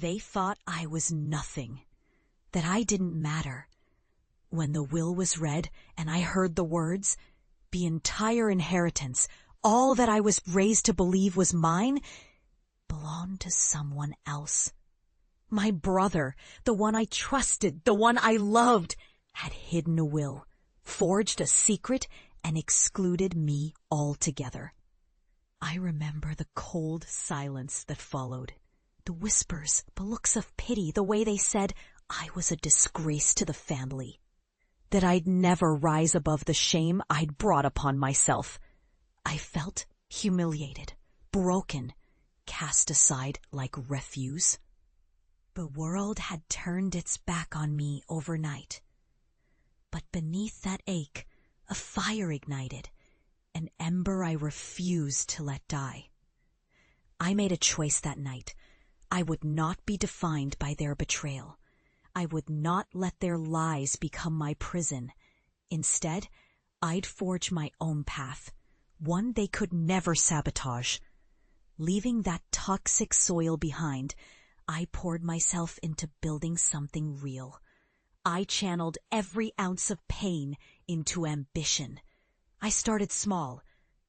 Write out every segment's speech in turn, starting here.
They thought I was nothing, that I didn't matter. When the will was read and I heard the words, the entire inheritance, all that I was raised to believe was mine, belonged to someone else. My brother, the one I trusted, the one I loved, had hidden a will, forged a secret, and excluded me altogether. I remember the cold silence that followed, the whispers, the looks of pity, the way they said I was a disgrace to the family, that I'd never rise above the shame I'd brought upon myself. I felt humiliated, broken, cast aside like refuse. The world had turned its back on me overnight. But beneath that ache, a fire ignited, an ember I refused to let die. I made a choice that night. I would not be defined by their betrayal. I would not let their lies become my prison. Instead, I'd forge my own path, one they could never sabotage. Leaving that toxic soil behind, I poured myself into building something real. I channeled every ounce of pain into ambition. I started small,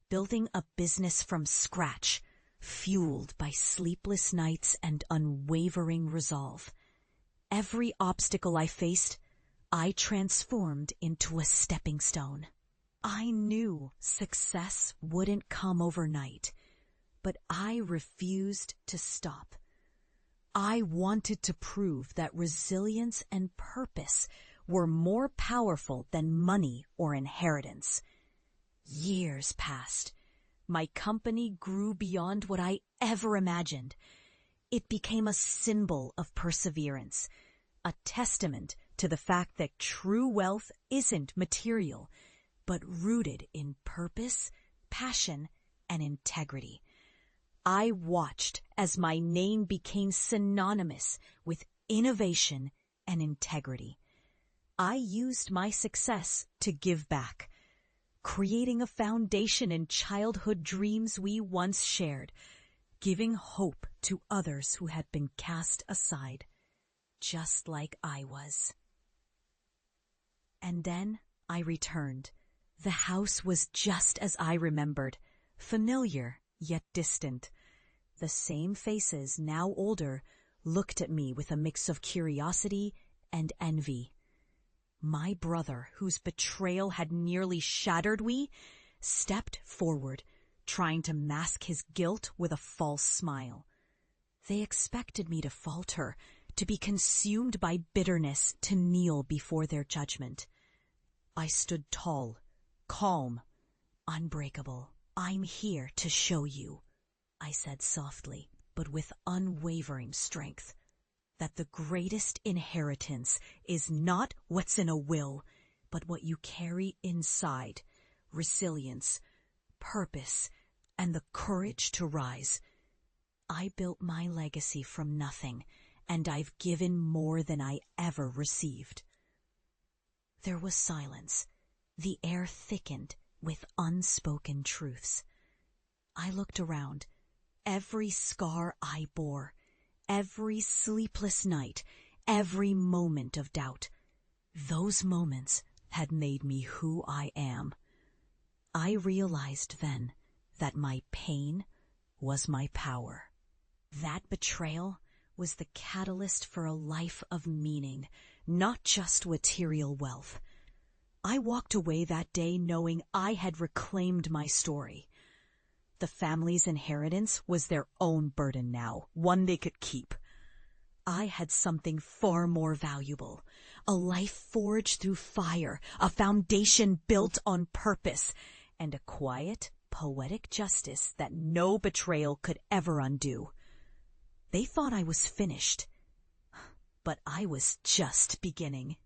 building a business from scratch, fueled by sleepless nights and unwavering resolve. Every obstacle I faced, I transformed into a stepping stone. I knew success wouldn't come overnight, but I refused to stop. I wanted to prove that resilience and purpose were more powerful than money or inheritance. Years passed. My company grew beyond what I ever imagined. It became a symbol of perseverance, a testament to the fact that true wealth isn't material, but rooted in purpose, passion, and integrity. I watched as my name became synonymous with innovation and integrity. I used my success to give back, creating a foundation in childhood dreams we once shared, giving hope to others who had been cast aside, just like I was. And then I returned. The house was just as I remembered, familiar yet distant. The same faces, now older, looked at me with a mix of curiosity and envy. My brother, whose betrayal had nearly shattered me, stepped forward, trying to mask his guilt with a false smile. They expected me to falter, to be consumed by bitterness, to kneel before their judgment. I stood tall, calm, unbreakable. "I'm here to show you," I said softly, but with unwavering strength, "that the greatest inheritance is not what's in a will, but what you carry inside: resilience, purpose, and the courage to rise. I built my legacy from nothing, and I've given more than I ever received." There was silence. The air thickened with unspoken truths. I looked around. Every scar I bore, every sleepless night, every moment of doubt, those moments had made me who I am. I realized then that my pain was my power. That betrayal was the catalyst for a life of meaning, not just material wealth. I walked away that day knowing I had reclaimed my story. The family's inheritance was their own burden now, one they could keep. I had something far more valuable, a life forged through fire, a foundation built on purpose, and a quiet, poetic justice that no betrayal could ever undo. They thought I was finished, but I was just beginning.